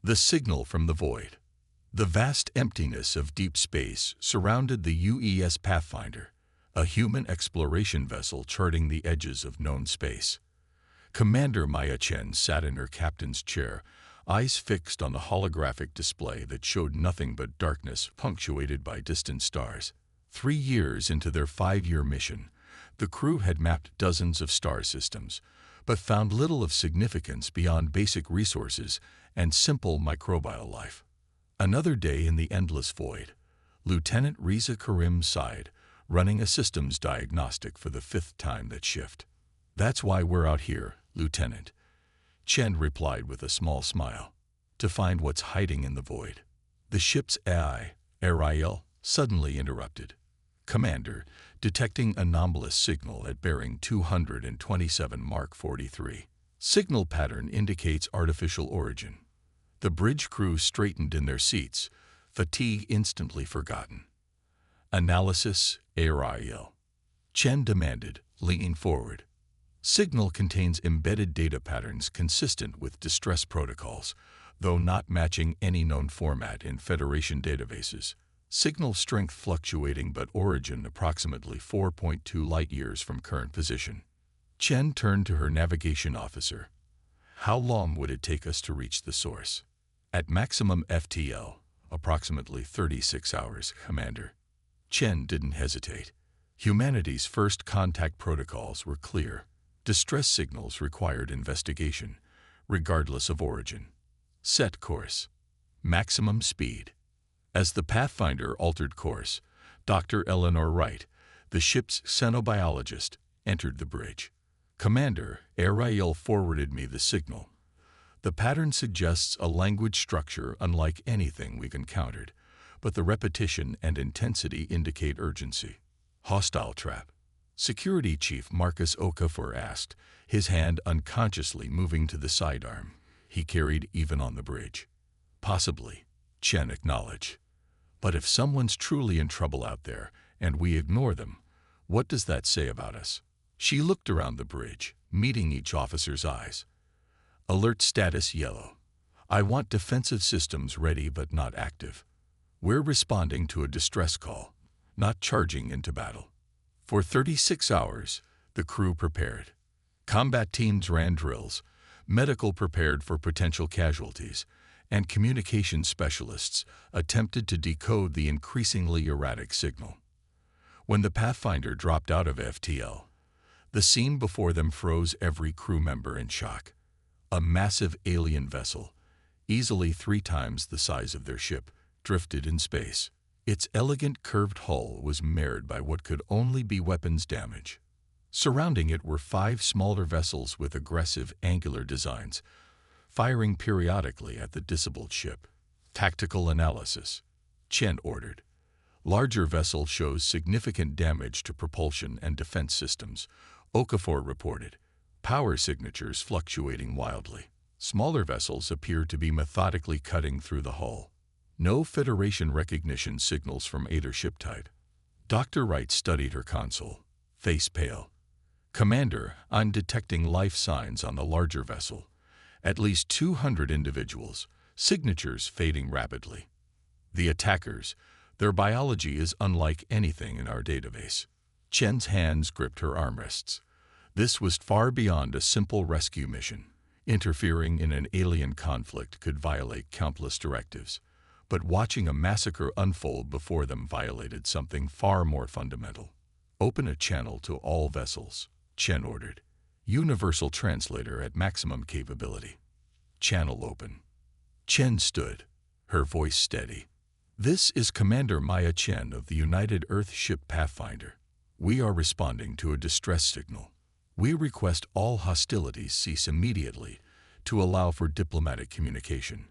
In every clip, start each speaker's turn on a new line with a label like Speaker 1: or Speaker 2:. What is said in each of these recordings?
Speaker 1: The signal from the void. The vast emptiness of deep space surrounded the UES Pathfinder, a human exploration vessel charting the edges of known space. Commander Maya Chen sat in her captain's chair, eyes fixed on the holographic display that showed nothing but darkness punctuated by distant stars. 3 years into their 5-year mission, the crew had mapped dozens of star systems, but found little of significance beyond basic resources and simple microbial life. Another day in the endless void. Lieutenant Riza Karim sighed, running a systems diagnostic for the 5th time that shift. "That's why we're out here, Lieutenant," Chen replied with a small smile. "To find what's hiding in the void." The ship's AI, Ariel, suddenly interrupted. "Commander, detecting anomalous signal at bearing 227 Mark 43. Signal pattern indicates artificial origin." The bridge crew straightened in their seats, fatigue instantly forgotten. "Analysis, Ariel," Chen demanded, leaning forward. "Signal contains embedded data patterns consistent with distress protocols, though not matching any known format in Federation databases. Signal strength fluctuating but origin approximately 4.2 light-years from current position." Chen turned to her navigation officer. "How long would it take us to reach the source?" "At maximum FTL, approximately 36 hours, Commander." Chen didn't hesitate. Humanity's first contact protocols were clear. Distress signals required investigation, regardless of origin. Set course. Maximum speed. As the Pathfinder altered course, Dr. Eleanor Wright, the ship's xenobiologist, entered the bridge. "Commander, Ariel forwarded me the signal. The pattern suggests a language structure unlike anything we've encountered, but the repetition and intensity indicate urgency." "Hostile trap?" Security Chief Marcus Okafor asked, his hand unconsciously moving to the sidearm he carried even on the bridge. "Possibly," Chen acknowledged. "But if someone's truly in trouble out there, and we ignore them, what does that say about us?" She looked around the bridge, meeting each officer's eyes. "Alert status yellow. I want defensive systems ready but not active. We're responding to a distress call, not charging into battle." For 36 hours, the crew prepared. Combat teams ran drills, medical prepared for potential casualties, and communication specialists attempted to decode the increasingly erratic signal. When the Pathfinder dropped out of FTL, the scene before them froze every crew member in shock. A massive alien vessel, easily 3 times the size of their ship, drifted in space. Its elegant curved hull was marred by what could only be weapons damage. Surrounding it were 5 smaller vessels with aggressive angular designs, firing periodically at the disabled ship. "Tactical analysis," Chen ordered. "Larger vessel shows significant damage to propulsion and defense systems," Okafor reported, power signatures fluctuating wildly. Smaller vessels appear to be methodically cutting through the hull. No Federation recognition signals from either ship type. Dr. Wright studied her console, face pale. "Commander, I'm detecting life signs on the larger vessel. At least 200 individuals, signatures fading rapidly. The attackers, their biology is unlike anything in our database." Chen's hands gripped her armrests. This was far beyond a simple rescue mission. Interfering in an alien conflict could violate countless directives, but watching a massacre unfold before them violated something far more fundamental. "Open a channel to all vessels," Chen ordered. "Universal translator at maximum capability." Channel open. Chen stood, her voice steady. "This is Commander Maya Chen of the United Earth ship Pathfinder. We are responding to a distress signal. We request all hostilities cease immediately to allow for diplomatic communication."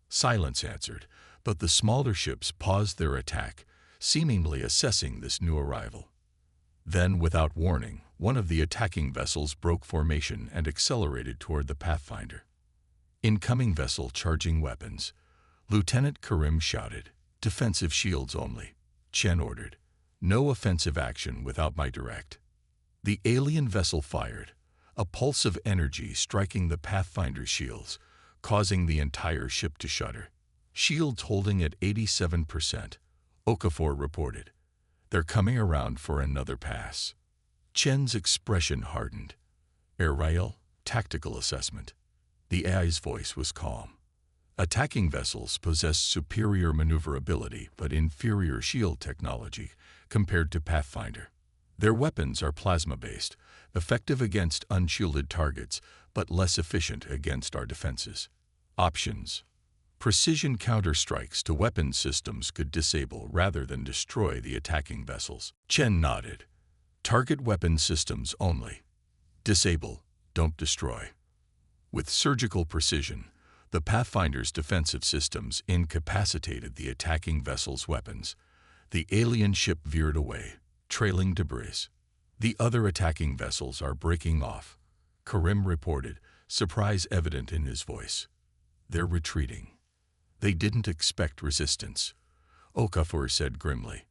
Speaker 1: Silence answered, but the smaller ships paused their attack, seemingly assessing this new arrival. Then, without warning, one of the attacking vessels broke formation and accelerated toward the Pathfinder. "Incoming vessel charging weapons," Lieutenant Karim shouted. "Defensive shields only," Chen ordered. "No offensive action without my direct." The alien vessel fired, a pulse of energy striking the Pathfinder's shields, causing the entire ship to shudder. Shields holding at 87%, Okafor reported. They're coming around for another pass. Chen's expression hardened. Air rail, tactical assessment. The AI's voice was calm. Attacking vessels possess superior maneuverability but inferior shield technology compared to Pathfinder. Their weapons are plasma-based, effective against unshielded targets but less efficient against our defenses. Options. Precision counterstrikes to weapon systems could disable rather than destroy the attacking vessels. Chen nodded. Target weapon systems only. Disable, don't destroy. With surgical precision, the Pathfinder's defensive systems incapacitated the attacking vessel's weapons. The alien ship veered away, trailing debris. The other attacking vessels are breaking off, Karim reported, surprise evident in his voice. They're retreating. They didn't expect resistance, Okafor said grimly.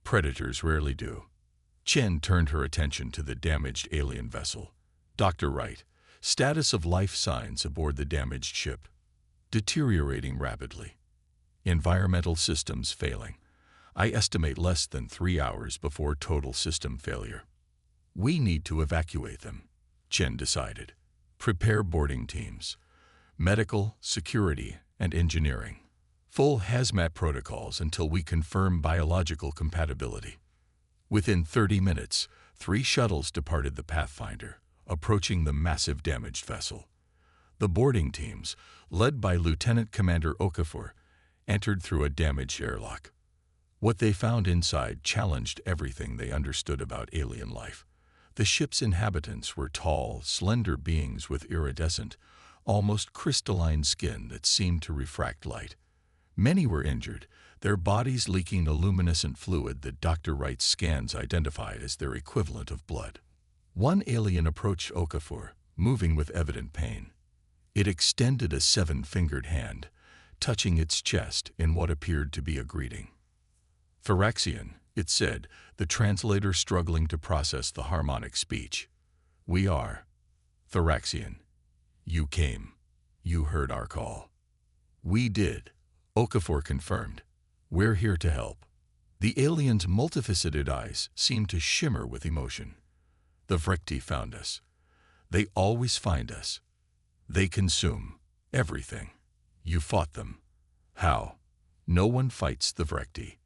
Speaker 1: Predators rarely do. Chen turned her attention to the damaged alien vessel. Dr. Wright, status of life signs aboard the damaged ship. Deteriorating rapidly. Environmental systems failing. I estimate less than 3 hours before total system failure. We need to evacuate them, Chen decided. Prepare boarding teams. Medical, security, and engineering. Full hazmat protocols until we confirm biological compatibility. Within 30 minutes, 3 shuttles departed the Pathfinder, approaching the massive damaged vessel. The boarding teams, led by Lieutenant Commander Okafor, entered through a damaged airlock. What they found inside challenged everything they understood about alien life. The ship's inhabitants were tall, slender beings with iridescent, almost crystalline skin that seemed to refract light. Many were injured, their bodies leaking a luminescent fluid that Dr. Wright's scans identified as their equivalent of blood. One alien approached Okafor, moving with evident pain. It extended a 7-fingered hand, touching its chest in what appeared to be a greeting. Thoraxian, it said, the translator struggling to process the harmonic speech. We are. Thoraxian. You came. You heard our call. We did, Okafor confirmed. We're here to help. The alien's multifaceted eyes seemed to shimmer with emotion. The Vrekti found us. They always find us. They consume everything. You fought them. How? No one fights the Vrekti.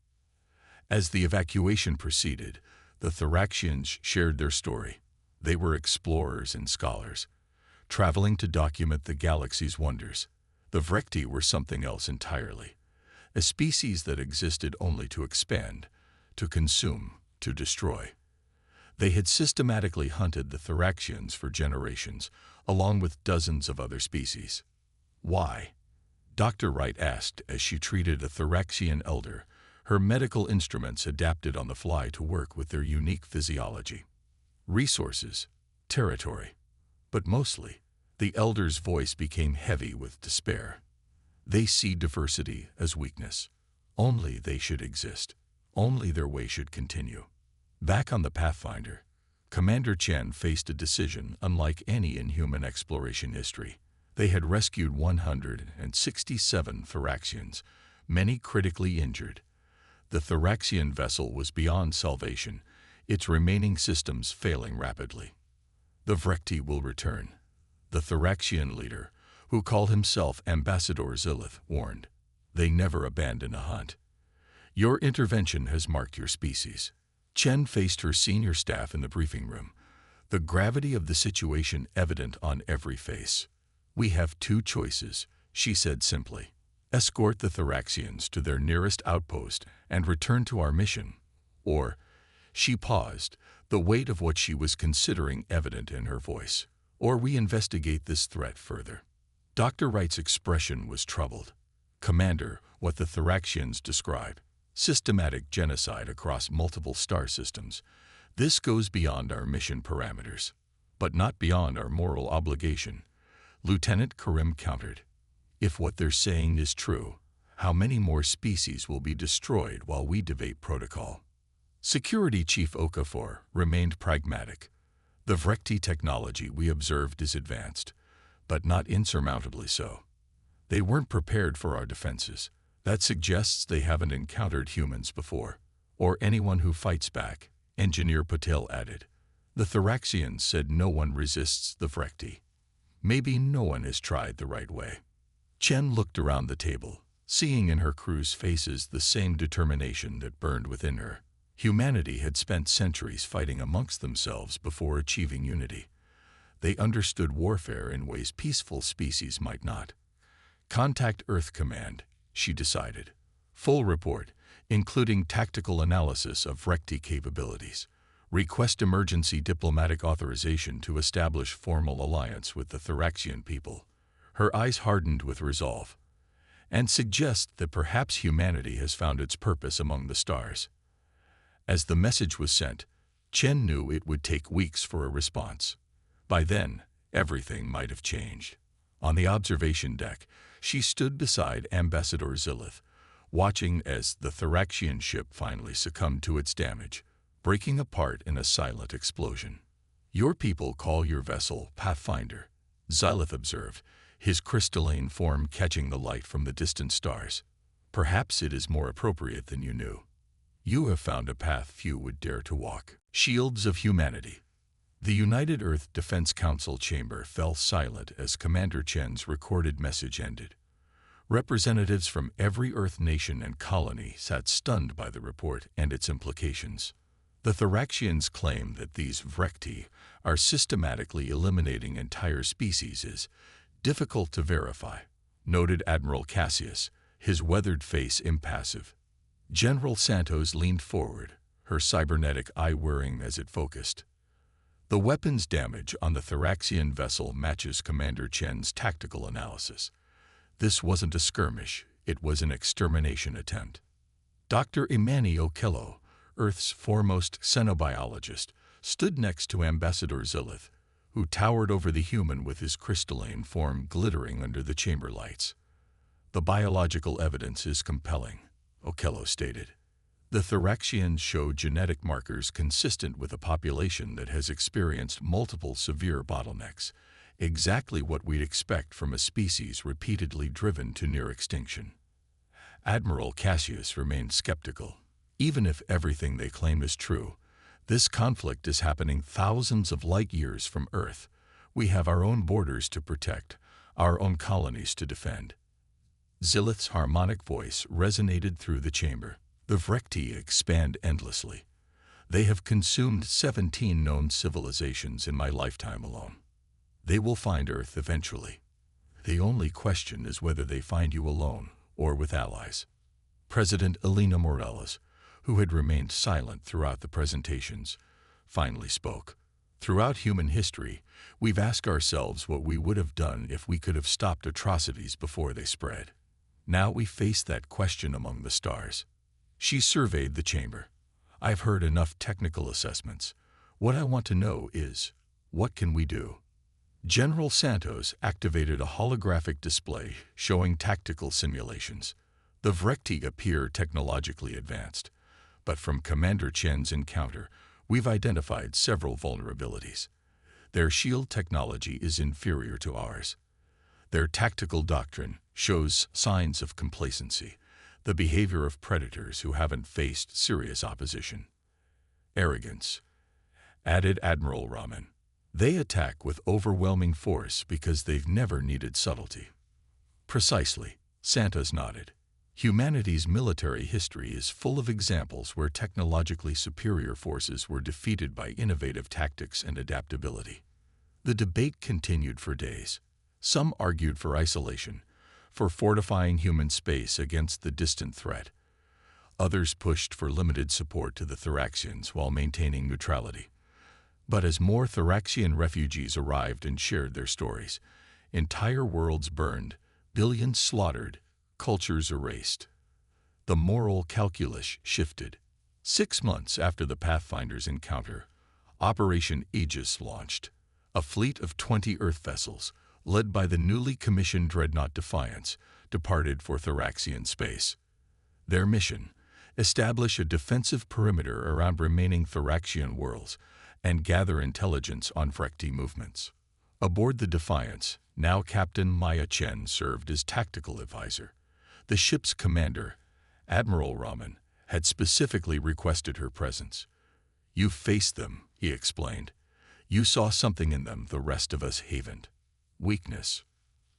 Speaker 1: As the evacuation proceeded, the Thoraxians shared their story. They were explorers and scholars, traveling to document the galaxy's wonders. The Vrekti were something else entirely, a species that existed only to expand, to consume, to destroy. They had systematically hunted the Thoraxians for generations, along with dozens of other species. Why? Dr. Wright asked as she treated a Thoraxian elder, her medical instruments adapted on the fly to work with their unique physiology. Resources, territory, but mostly, the elder's voice became heavy with despair. They see diversity as weakness. Only they should exist. Only their way should continue. Back on the Pathfinder, Commander Chen faced a decision unlike any in human exploration history. They had rescued 167 Thoraxians, many critically injured. The Thoraxian vessel was beyond salvation, its remaining systems failing rapidly. The Vrekti will return, the Thoraxian leader, who called himself Ambassador Zilith, warned. They never abandon a hunt. Your intervention has marked your species. Chen faced her senior staff in the briefing room, the gravity of the situation evident on every face. We have 2 choices, she said simply. Escort the Thoraxians to their nearest outpost and return to our mission. Or, she paused, the weight of what she was considering evident in her voice. Or we investigate this threat further. Dr. Wright's expression was troubled. Commander, what the Thoraxians describe. Systematic genocide across multiple star systems. This goes beyond our mission parameters, but not beyond our moral obligation. Lieutenant Karim countered. If what they're saying is true, how many more species will be destroyed while we debate protocol? Security Chief Okafor remained pragmatic. The Vrekti technology we observed is advanced, but not insurmountably so. They weren't prepared for our defenses. That suggests they haven't encountered humans before, or anyone who fights back, Engineer Patel added. The Thraxians said no one resists the Vrekti. Maybe no one has tried the right way. Chen looked around the table, seeing in her crew's faces the same determination that burned within her. Humanity had spent centuries fighting amongst themselves before achieving unity. They understood warfare in ways peaceful species might not. Contact Earth Command, she decided. Full report, including tactical analysis of Vrekti capabilities. Request emergency diplomatic authorization to establish formal alliance with the Thraxian people. Her eyes hardened with resolve. And suggest that perhaps humanity has found its purpose among the stars. As the message was sent, Chen knew it would take weeks for a response. By then, everything might have changed. On the observation deck, she stood beside Ambassador Zilith, watching as the Thraxian ship finally succumbed to its damage, breaking apart in a silent explosion. Your people call your vessel Pathfinder, Zilith observed, his crystalline form catching the light from the distant stars. Perhaps it is more appropriate than you knew. You have found a path few would dare to walk. Shields of humanity. The United Earth Defense Council chamber fell silent as Commander Chen's recorded message ended. Representatives from every Earth nation and colony sat stunned by the report and its implications. The Thraxians claim that these Vrekti are systematically eliminating entire species is difficult to verify, noted Admiral Cassius, his weathered face impassive. General Santos leaned forward, her cybernetic eye whirring as it focused. The weapons damage on the Thraxian vessel matches Commander Chen's tactical analysis. This wasn't a skirmish, it was an extermination attempt. Dr. Imani Okello, Earth's foremost xenobiologist, stood next to Ambassador Zilith, who towered over the human with his crystalline form glittering under the chamber lights. The biological evidence is compelling, Okello stated. The Thraxians show genetic markers consistent with a population that has experienced multiple severe bottlenecks, exactly what we'd expect from a species repeatedly driven to near extinction. Admiral Cassius remained skeptical. Even if everything they claim is true, this conflict is happening thousands of light years from Earth. We have our own borders to protect, our own colonies to defend. Zilith's harmonic voice resonated through the chamber. The Vrekti expand endlessly. They have consumed 17 known civilizations in my lifetime alone. They will find Earth eventually. The only question is whether they find you alone or with allies. President Elena Morales, who had remained silent throughout the presentations, finally spoke. Throughout human history, we've asked ourselves what we would have done if we could have stopped atrocities before they spread. Now we face that question among the stars. She surveyed the chamber. I've heard enough technical assessments. What I want to know is, what can we do? General Santos activated a holographic display showing tactical simulations. The Vrekti appear technologically advanced, but from Commander Chen's encounter, we've identified several vulnerabilities. Their shield technology is inferior to ours. Their tactical doctrine shows signs of complacency, the behavior of predators who haven't faced serious opposition. Arrogance, added Admiral Raman. They attack with overwhelming force because they've never needed subtlety. Precisely, Santos nodded. Humanity's military history is full of examples where technologically superior forces were defeated by innovative tactics and adaptability. The debate continued for days. Some argued for isolation, for fortifying human space against the distant threat. Others pushed for limited support to the Thraxians while maintaining neutrality. But as more Thraxian refugees arrived and shared their stories, entire worlds burned, billions slaughtered, cultures erased. The moral calculus shifted. 6 months after the Pathfinder's encounter, Operation Aegis launched. A fleet of 20 Earth vessels, led by the newly commissioned dreadnought Defiance, departed for Thraxian space. Their mission: establish a defensive perimeter around remaining Thraxian worlds and gather intelligence on Vrekti movements. Aboard the Defiance, Now Captain Maya Chen served as tactical advisor. The ship's commander, Admiral Raman, had specifically requested her presence. "You faced them," he explained. "You saw something in them the rest of us haven't. Weakness."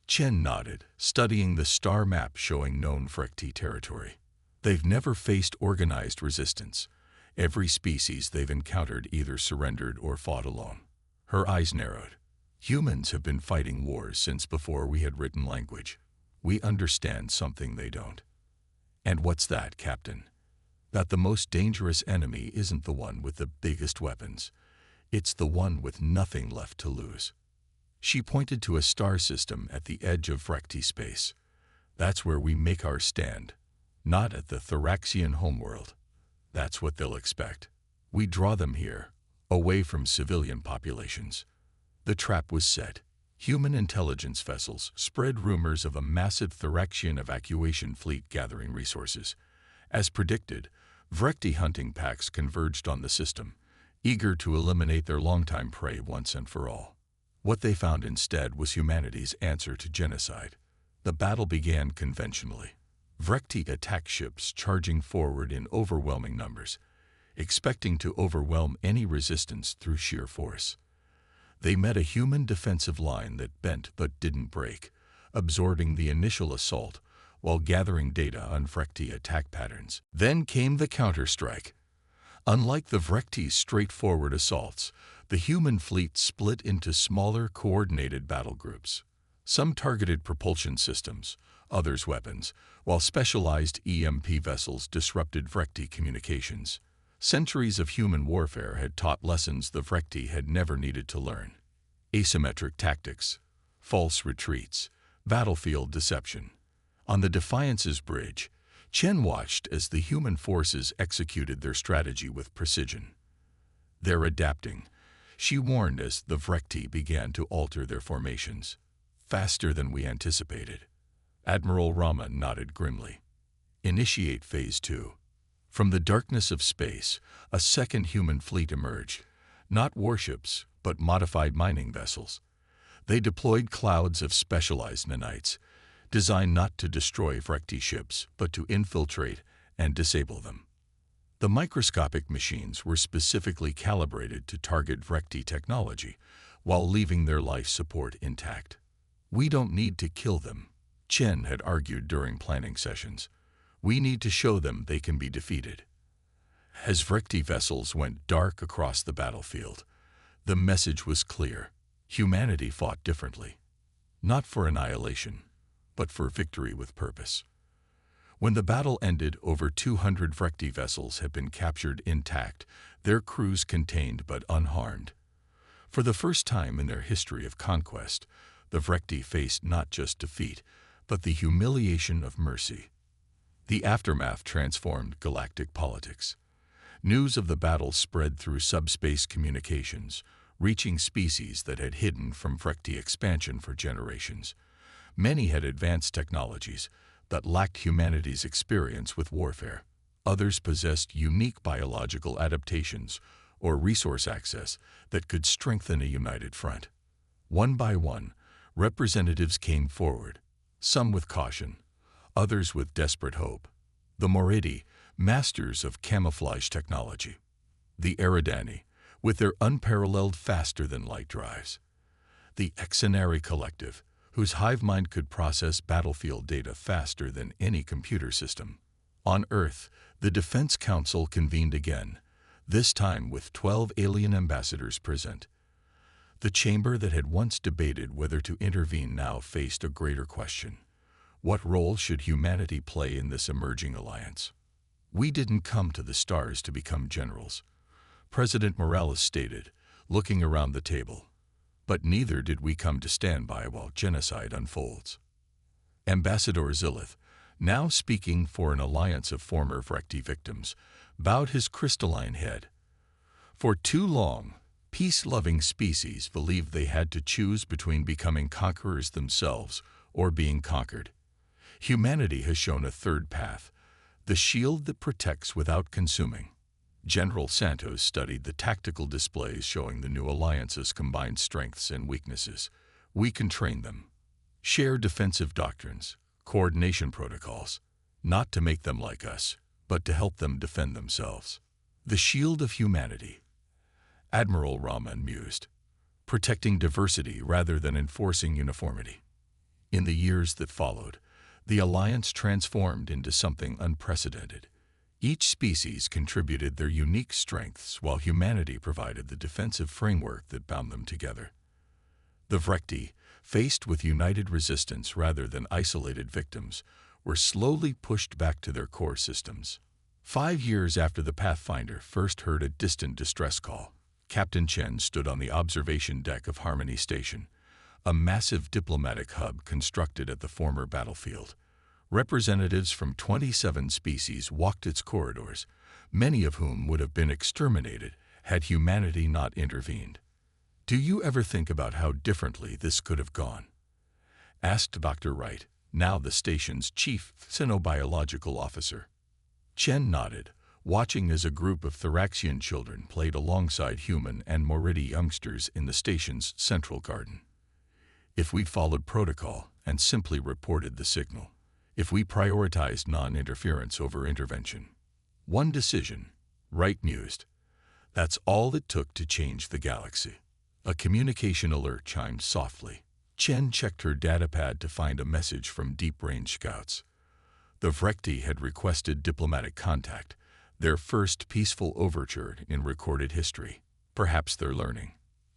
Speaker 1: Chen nodded, studying the star map showing known Frekti territory. "They've never faced organized resistance. Every species they've encountered either surrendered or fought alone." Her eyes narrowed. "Humans have been fighting wars since before we had written language. We understand something they don't." "And what's that, Captain?" "That the most dangerous enemy isn't the one with the biggest weapons. It's the one with nothing left to lose." She pointed to a star system at the edge of Frekti space. "That's where we make our stand. Not at the Thoraxian homeworld. That's what they'll expect. We draw them here, away from civilian populations." The trap was set. Human intelligence vessels spread rumors of a massive Thoraxian evacuation fleet gathering resources. As predicted, Frekti hunting packs converged on the system, eager to eliminate their longtime prey once and for all. What they found instead was humanity's answer to genocide. The battle began conventionally. Frekti attacked ships charging forward in overwhelming numbers, expecting to overwhelm any resistance through sheer force. They met a human defensive line that bent but didn't break, absorbing the initial assault while gathering data on Frekti attack patterns. Then came the counterstrike. Unlike the Frekti's straightforward assaults, the human fleet split into smaller, coordinated battle groups. Some targeted propulsion systems, others weapons, while specialized EMP vessels disrupted Frekti communications. Centuries of human warfare had taught lessons the Frekti had never needed to learn. Asymmetric tactics, false retreats, battlefield deception. On the Defiance's bridge, Chen watched as the human forces executed their strategy with precision. "They're adapting," she warned as the Frekti began to alter their formations. "Faster than we anticipated." Admiral Raman nodded grimly. "Initiate Phase 2. From the darkness of space, a second human fleet emerged. Not warships, but modified mining vessels. They deployed clouds of specialized nanites, designed not to destroy Frekti ships, but to infiltrate and disable them. The microscopic machines were specifically calibrated to target Frekti technology, while leaving their life support intact. "We don't need to kill them," Chen had argued during planning sessions. "We need to show them they can be defeated." As Frekti vessels went dark across the battlefield, the message was clear. Humanity fought differently. Not for annihilation, but for victory with purpose. When the battle ended, over 200 Frekti vessels had been captured intact, their crews contained but unharmed. For the first time in their history of conquest, the Frekti faced not just defeat, but the humiliation of mercy. The aftermath transformed galactic politics. News of the battle spread through subspace communications, reaching species that had hidden from Frekti expansion for generations. Many had advanced technologies, but lacked humanity's experience with warfare. Others possessed unique biological adaptations or resource access that could strengthen a united front. One by one, representatives came forward, some with caution, others with desperate hope. The Moridi, masters of camouflage technology. The Eridani, with their unparalleled faster-than-light drives. The Exenari Collective, whose hive mind could process battlefield data faster than any computer system. On Earth, the Defense Council convened again, this time with 12 alien ambassadors present. The chamber that had once debated whether to intervene now faced a greater question. What role should humanity play in this emerging alliance? "We didn't come to the stars to become generals," President Morales stated, looking around the table. "But neither did we come to stand by while genocide unfolds." Ambassador Zilith, now speaking for an alliance of former Frekti victims, bowed his crystalline head. For too long, peace-loving species believed they had to choose between becoming conquerors themselves or being conquered. Humanity has shown a third path, the shield that protects without consuming. General Santos studied the tactical displays showing the new alliance's combined strengths and weaknesses, We can train them, share defensive doctrines, coordination protocols, not to make them like us, but to help them defend themselves. The shield of humanity, Admiral Rahman mused, protecting diversity rather than enforcing uniformity. In the years that followed, the Alliance transformed into something unprecedented. Each species contributed their unique strengths while humanity provided the defensive framework that bound them together. The Vrekti, faced with united resistance rather than isolated victims, were slowly pushed back to their core systems. 5 years after the Pathfinder first heard a distant distress call, Captain Chen stood on the observation deck of Harmony Station, a massive diplomatic hub constructed at the former battlefield. Representatives from 27 species walked its corridors, many of whom would have been exterminated had humanity not intervened. "Do you ever think about how differently this could have gone?" asked Dr. Wright, now the station's chief xenobiological officer. Chen nodded, watching as a group of Thoraxian children played alongside human and Moridi youngsters in the station's central garden. "If we followed protocol and simply reported the signal, if we prioritized non-interference over intervention, one decision," Wright mused, "that's all it took to change the galaxy." A communication alert chimed softly. Chen checked her datapad to find a message from deep-range scouts. The Vrekti had requested diplomatic contact, their first peaceful overture in recorded history. "Perhaps they're learning,"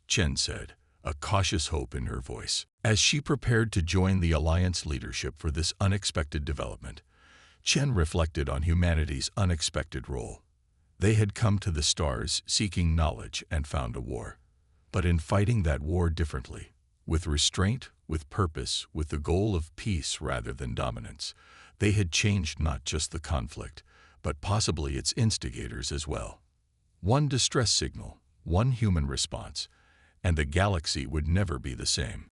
Speaker 1: Chen said, a cautious hope in her voice. As she prepared to join the Alliance leadership for this unexpected development, Chen reflected on humanity's unexpected role. They had come to the stars seeking knowledge and found a war. But in fighting that war differently, with restraint, with purpose, with the goal of peace rather than dominance, they had changed not just the conflict, but possibly its instigators as well. One distress signal, one human response, and the galaxy would never be the same.